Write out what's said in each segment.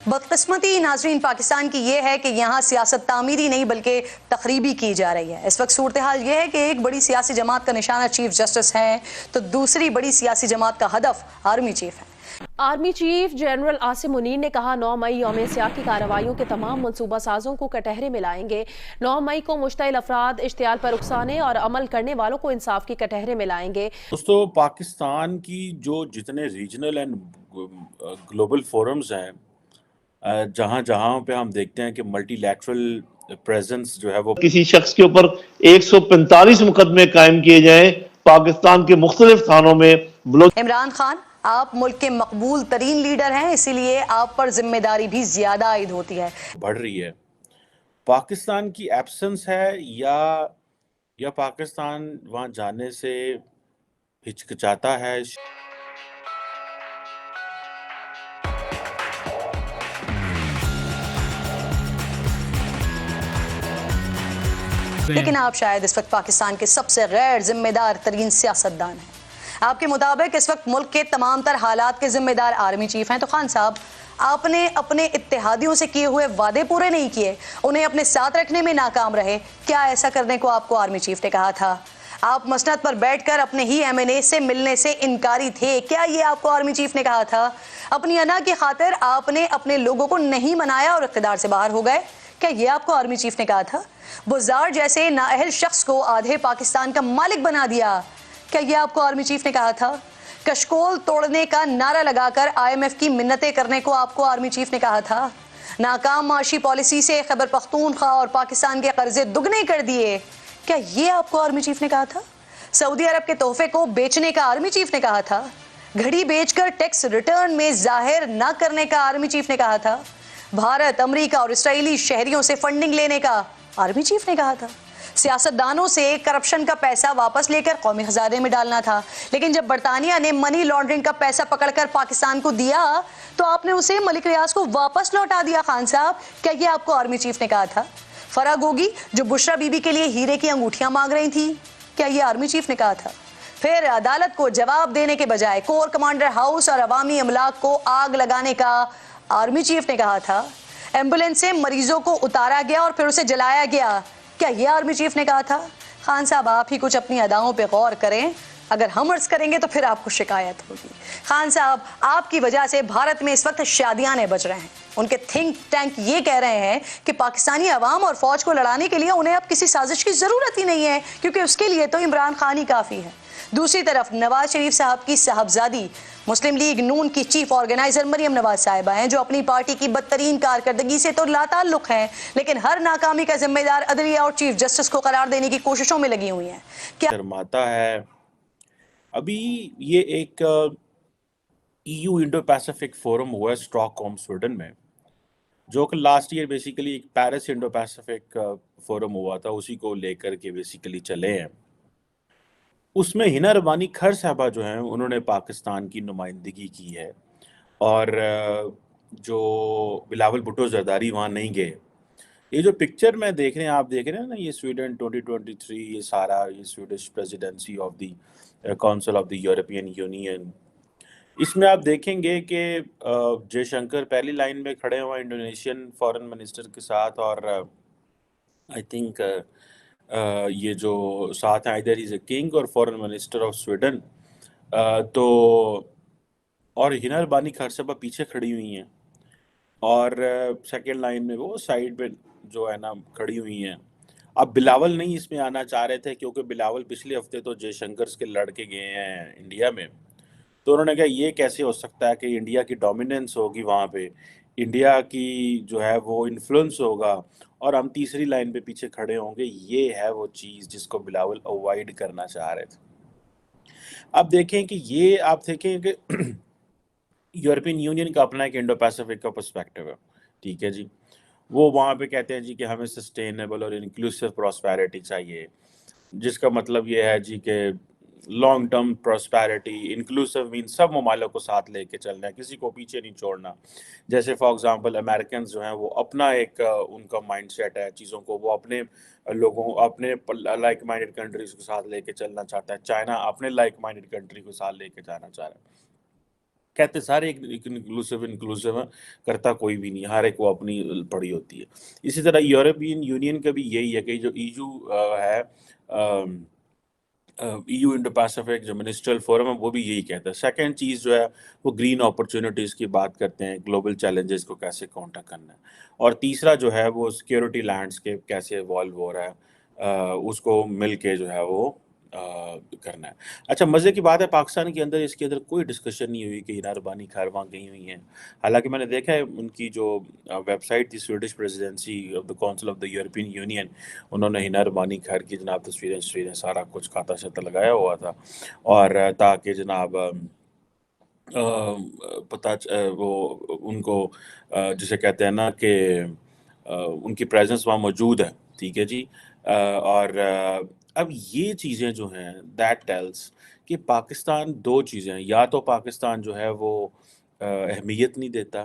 बदकिस्मती नाजरीन पाकिस्तान की ये है कि यहाँ सियासत तामीरी नहीं बल्कि तकरीबी की जा रही है। इस वक्त सूरत हाल ये है कि एक बड़ी सियासी जमात का निशाना चीफ जस्टिस है तो दूसरी बड़ी सियासी जमात का हदफ आर्मी चीफ है। Army chief general Asim Munir ने कहा 9 मई यौम सियाह की कार्रवाइयों के तमाम मनसूबा साजों को कटहरे में लाएंगे। 9 मई को मुश्तइल अफराद इश्तियाल पर उकसाने और अमल करने वालों को इंसाफ की कटहरे में लाएंगे। दोस्तों, पाकिस्तान की जो जितने रीजनल एंड ग्लोबल फोरम्स हैं, जहाँ जहाँ पे हम देखते हैं कि मल्टीलैटरल प्रेजेंस जो है वो किसी शख्स के ऊपर 145 मुकदमे कायम किए जाएं पाकिस्तान के मुख्तलिफ थानों में। इमरान खान, आप मुल्क के मकबूल तरीन लीडर हैं, इसीलिए आप पर जिम्मेदारी भी ज्यादा आयद होती है। बढ़ रही है। पाकिस्तान की एब्सेंस है या पाकिस्तान वहाँ जाने से हिचकिचाता है। लेकिन आप शायद इस वक्त पाकिस्तान के सबसे गैर जिम्मेदार तरीन सियासतदान हैं। आपके मुताबिक इस वक्त मुल्क के तमाम तर हालात के जिम्मेदार आर्मी चीफ हैं। तो खान साहब, आपने अपने इत्तेहादियों से किए हुए वादे पूरे नहीं किए, उन्हें अपने साथ रखने में नाकाम रहे। क्या ऐसा करने को आपको आर्मी चीफ ने कहा था? आप मसनद पर बैठकर अपने ही एमएनए से मिलने से इनकारी थे। क्या ये आपको आर्मी चीफ ने कहा था? अपनी अना की खातिर आपने अपने लोगों को नहीं मनाया और इख्तिदार से बाहर हो गए। क्या ये आपको आर्मी चीफ ने कहा था? बुज़ार जैसे नाअहल शख्स को आधे पाकिस्तान का मालिक बना दिया। क्या ये आपको आर्मी चीफ ने कहा था? कशकोल तोड़ने का नारा लगाकर आईएमएफ की मिन्नतें करने को आपको आर्मी चीफ ने कहा था? नाकाम माशी पॉलिसी से खैबर पख्तूनख्वा और पाकिस्तान के कर्जे दुगने कर दिए। क्या ये आपको आर्मी चीफ ने कहा था? सऊदी अरब के तोहफे को बेचने का आर्मी चीफ ने कहा था? घड़ी बेचकर टैक्स रिटर्न में जाहिर न करने का आर्मी चीफ ने कहा था? भारत, अमेरिका और इसराइली शहरियों से फंडिंग लेने का आर्मी चीफ ने कहा था? सियासतदानों से करप्शन का पैसा वापस लेकर कौमी खजाने में डालना था, लेकिन जब बरतानिया ने मनी लॉन्ड्रिंग का पैसा पकड़कर पाकिस्तान को दिया तो आपने उसे मलिक रियाज को वापस लौटा दिया। खान साहब, क्या ये आपको आर्मी चीफ ने कहा था? फराह गोगी जो बुशरा बीबी के लिए हीरे की अंगूठियां मांग रही थी, क्या ये आर्मी चीफ ने कहा था? फिर अदालत को जवाब देने के बजाय कोर कमांडर हाउस और अवामी अमलाक को आग लगाने का आर्मी चीफ ने कहा था? एम्बुलेंस से मरीजों को उतारा गया और फिर उसे जलाया गया, क्या ये आर्मी चीफ ने कहा था? खान साहब, आप ही कुछ अपनी अदाओं पे गौर करें। अगर हम अर्ज करेंगे तो फिर आपको शिकायत होगी। खान साहब, आपकी वजह से भारत में इस वक्त शादियाने बज रहे हैं। उनके थिंक टैंक ये कह रहे हैं कि पाकिस्तानी अवाम और फौज को लड़ाने के लिए उन्हें अब किसी साजिश की जरूरत ही नहीं है, क्योंकि उसके लिए तो इमरान खान ही काफी है। दूसरी तरफ नवाज शरीफ साहब की साहबजादी मुस्लिम लीग नून की चीफ ऑर्गेनाइजर मरियम नवाज साहिबा हैं, जो अपनी पार्टी की बदतरीन कारकर्दगी से तो लाताल्लुक हैं, लेकिन हर नाकामी का जिम्मेदार अदलिया और चीफ जस्टिस को करार देने की कोशिशों में लगी हुई हैं। क्या शर्माता है? अभी ये एक EU इंडो पैसिफिक फोरम हुआ है स्टॉकहोम, स्वीडन में, जो कि लास्ट ईयर बेसिकली एक पेरिस इंडो पैसिफिक फोरम हुआ था, उसी को लेकर के बेसिकली चले हैं। उसमें हिना रबानी खर साहबा जो हैं उन्होंने पाकिस्तान की नुमाइंदगी की है, और जो बिलावल भुट्टो जरदारी वहाँ नहीं गए। ये जो पिक्चर में देख रहे हैं, आप देख रहे हैं ना, ये स्वीडन 2023, ये सारा ये Swedish presidency of the council of the European union. इसमें आप देखेंगे कि जयशंकर पहली लाइन में खड़े हुए इंडोनेशियन फॉरेन मिनिस्टर के साथ, और आई थिंक ये जो साथ हैं इधर इज ए किंग और फॉरेन मिनिस्टर ऑफ स्वीडन, तो और हिना रबानी खर साहबा पीछे खड़ी हुई हैं, और सेकेंड लाइन में वो साइड पे जो है ना खड़ी हुई हैं। अब बिलावल नहीं इसमें आना चाह रहे थे, क्योंकि बिलावल पिछले हफ्ते तो जयशंकर के लड़के गए हैं इंडिया में, तो उन्होंने कहा ये कैसे हो सकता है कि इंडिया की डोमिनेंस होगी वहाँ पे, इंडिया की जो है वो इन्फ्लुएंस होगा, और हम तीसरी लाइन पे पीछे खड़े होंगे। ये है वो चीज़ जिसको बिलावल अवॉइड करना चाह रहे थे। अब देखें कि ये आप देखें कि यूरोपियन यूनियन का अपना एक इंडो पैसिफिक का पर्सपेक्टिव है, ठीक है जी। वो वहाँ पे कहते हैं जी कि हमें सस्टेनेबल और इंक्लूसिव प्रॉस्पेरिटी चाहिए, जिसका मतलब ये है जी कि long term prosperity, inclusive mean सब ममालिक को साथ लेके चलना है, किसी को पीछे नहीं छोड़ना। जैसे फॉर एग्जांपल अमेरिकन जो हैं वो अपना एक उनका माइंडसेट है चीज़ों को, वो अपने लोगों अपने लाइक माइंडेड कंट्रीज को साथ लेके चलना चाहता है। चाइना अपने लाइक माइंडेड कंट्री को साथ लेके जाना चाह रहा है। कहते सारे इंक्लूसिव है, करता कोई भी नहीं, हर एक को अपनी पड़ी होती है। इसी तरह यूरोपियन यूनियन का भी यही है कि जो ईयू है, ईयू इंडो पैसिफिक जो मिनिस्ट्रियल फोरम है, वो भी यही कहता है। सेकंड चीज़ जो है वो ग्रीन अपॉर्चुनिटीज़ की बात करते हैं, ग्लोबल चैलेंजेस को कैसे काउंटर करना है। और तीसरा जो है वो सिक्योरिटी लैंडस्केप कैसे इवॉल्व हो रहा है, उसको मिल के जो है वो करना है। अच्छा, मज़े की बात है पाकिस्तान के अंदर इसके अंदर कोई डिस्कशन नहीं हुई कि हिना रब्बानी खैर वहाँ गई हुई हैं। हालांकि मैंने देखा है उनकी जो वेबसाइट थी Swedish presidency of the council of the European union, उन्होंने हिना रब्बानी खैर की जनाब तस्वीरें सारा कुछ खाता शता लगाया हुआ था, और ताकि जनाब वो उनको जिसे कहते हैं ना कि उनकी प्रेजेंस वहाँ मौजूद है, ठीक है जी। और अब ये चीज़ें जो हैं दैट टेल्स कि पाकिस्तान दो चीज़ें हैं, या तो पाकिस्तान जो है वो अहमियत नहीं देता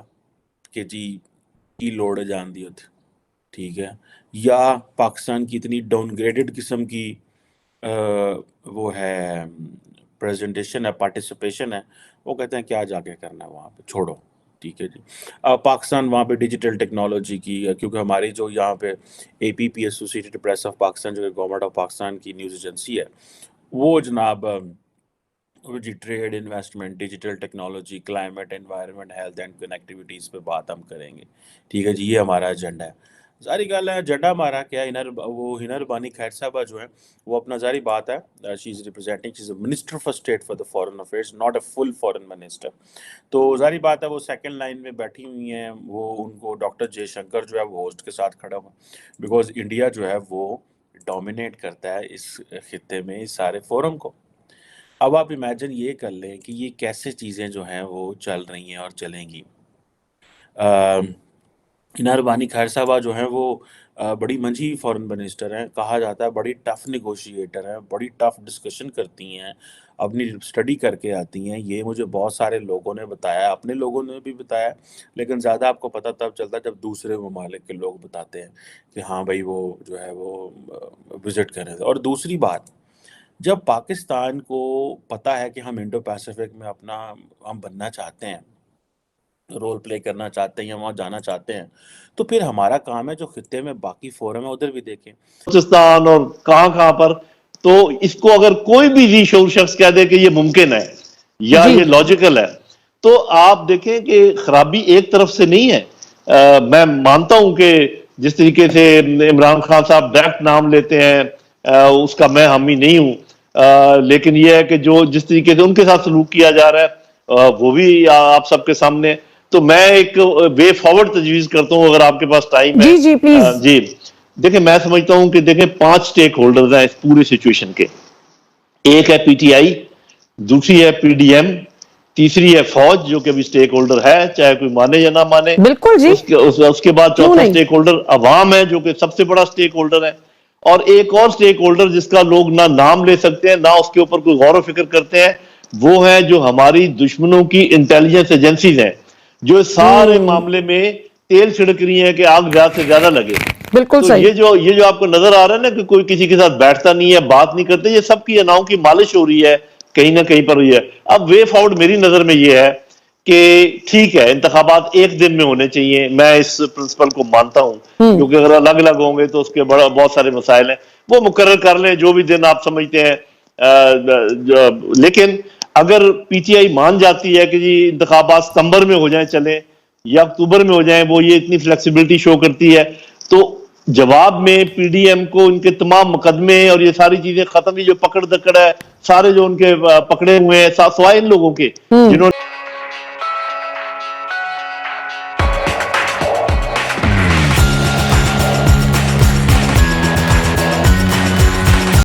कि जी की लोड़ जान दी होती, ठीक है, या पाकिस्तान की इतनी डाउनग्रेडेड किस्म की वो है प्रेजेंटेशन है, पार्टिसिपेशन है, वो कहते हैं क्या जाके करना है वहाँ पे, छोड़ो, ठीक है जी। पाकिस्तान वहाँ पे डिजिटल टेक्नोलॉजी की, क्योंकि हमारी जो यहाँ पे APP associated press of Pakistan जो कि गवर्नमेंट ऑफ पाकिस्तान की न्यूज़ एजेंसी है, वो जनाब वो जी trade, investment, digital technology, climate, environment, health and connectivities पे बात हम करेंगे, ठीक है जी। ये हमारा एजेंडा है। सारी गल है एजेंडा हमारा क्या है, हिना रब्बानी खैर साहबा जो है वो अपना जारी बात है, she is representing, she is a minister for state for the foreign affairs, not a full foreign minister. तो जारी बात है वो सेकंड लाइन में बैठी हुई हैं, वो उनको डॉक्टर जयशंकर जो है वो होस्ट के साथ खड़ा हुआ, बिकॉज इंडिया जो है वो डोमिनेट करता है इस खित्ते में इस सारे फोरम को। अब आप इमेजिन ये कर लें कि ये कैसे चीज़ें जो हैं वो चल रही हैं और चलेंगी। हिना रब्बानी खैर साहबा जो हैं वो बड़ी मंझी फॉरेन मिनिस्टर हैं, कहा जाता है बड़ी टफ नेगोशिएटर हैं, बड़ी टफ डिस्कशन करती हैं, अपनी स्टडी करके आती हैं। ये मुझे बहुत सारे लोगों ने बताया, अपने लोगों ने भी बताया, लेकिन ज़्यादा आपको पता तब चलता है जब दूसरे ममालिक के लोग बताते हैं कि हाँ भाई वो जो है वो विज़िट कर रहे थे। और दूसरी बात, जब पाकिस्तान को पता है कि हम इंडो पैसिफिक में अपना हम बनना चाहते हैं, रोल प्ले करना चाहते हैं या वहाँ जाना चाहते हैं, तो फिर हमारा काम है जो खित्ते में बाकी फोरम है उधर भी देखें। बलूचिस्तान और कहाँ पर, तो इसको अगर कोई भी जी शऊर शख्स कह दे कि ये मुमकिन है या ये लॉजिकल है, तो आप देखें कि खराबी एक तरफ से नहीं है। मैं मानता हूं कि जिस तरीके से इमरान खान साहब डायरेक्ट नाम लेते हैं उसका मैं हामी नहीं हूं, लेकिन यह है कि जो जिस तरीके से उनके साथ सलूक किया जा रहा है वो भी आप सबके सामने। तो मैं एक वे फॉरवर्ड तजवीज करता हूं, अगर आपके पास टाइम है। जी प्लीज। जी देखिए, मैं समझता हूं कि देखें 5 स्टेक होल्डर्स हैं इस पूरी सिचुएशन के। एक है PTI, दूसरी है PDM, तीसरी है फौज जो कि अभी स्टेक होल्डर है, चाहे कोई माने या ना माने। बिल्कुल जी। उसके बाद चौथा स्टेक होल्डर अवाम है जो कि सबसे बड़ा स्टेक होल्डर है, और एक और स्टेक होल्डर जिसका लोग ना नाम ले सकते हैं ना उसके ऊपर कोई गौर व फिक्र करते हैं, वो है जो हमारी दुश्मनों की इंटेलिजेंस एजेंसीज हैं, जो सारे मामले में तेल छिड़क रही है कि आग ज्यादा से ज्यादा लगे। बिल्कुल तो सही। ये जो आपको नजर आ रहा है ना कि कोई किसी के साथ बैठता नहीं है, बात नहीं करते, ये सबकी अनाओं की मालिश हो रही है कहीं ना कहीं पर हुई है। अब वे फॉरवर्ड मेरी नजर में ये है कि ठीक है, इंतखाबात एक दिन में होने चाहिए, मैं इस प्रिंसिपल को मानता हूं, क्योंकि अगर अलग अलग होंगे तो उसके बहुत सारे मसाइल हैं, वो मुकर्रर कर लें जो भी दिन आप समझते हैं। लेकिन अगर PTI मान जाती है कि जी इंतखाबात सितंबर में हो जाए चले या अक्टूबर में हो जाए, वो ये इतनी फ्लेक्सिबिलिटी शो करती है, तो जवाब में PDM को इनके तमाम मुकदमे और ये सारी चीजें खत्म, ये जो पकड़ दकड़ है, सारे जो उनके पकड़े हुए हैं, सवाए इन लोगों के जिन्होंने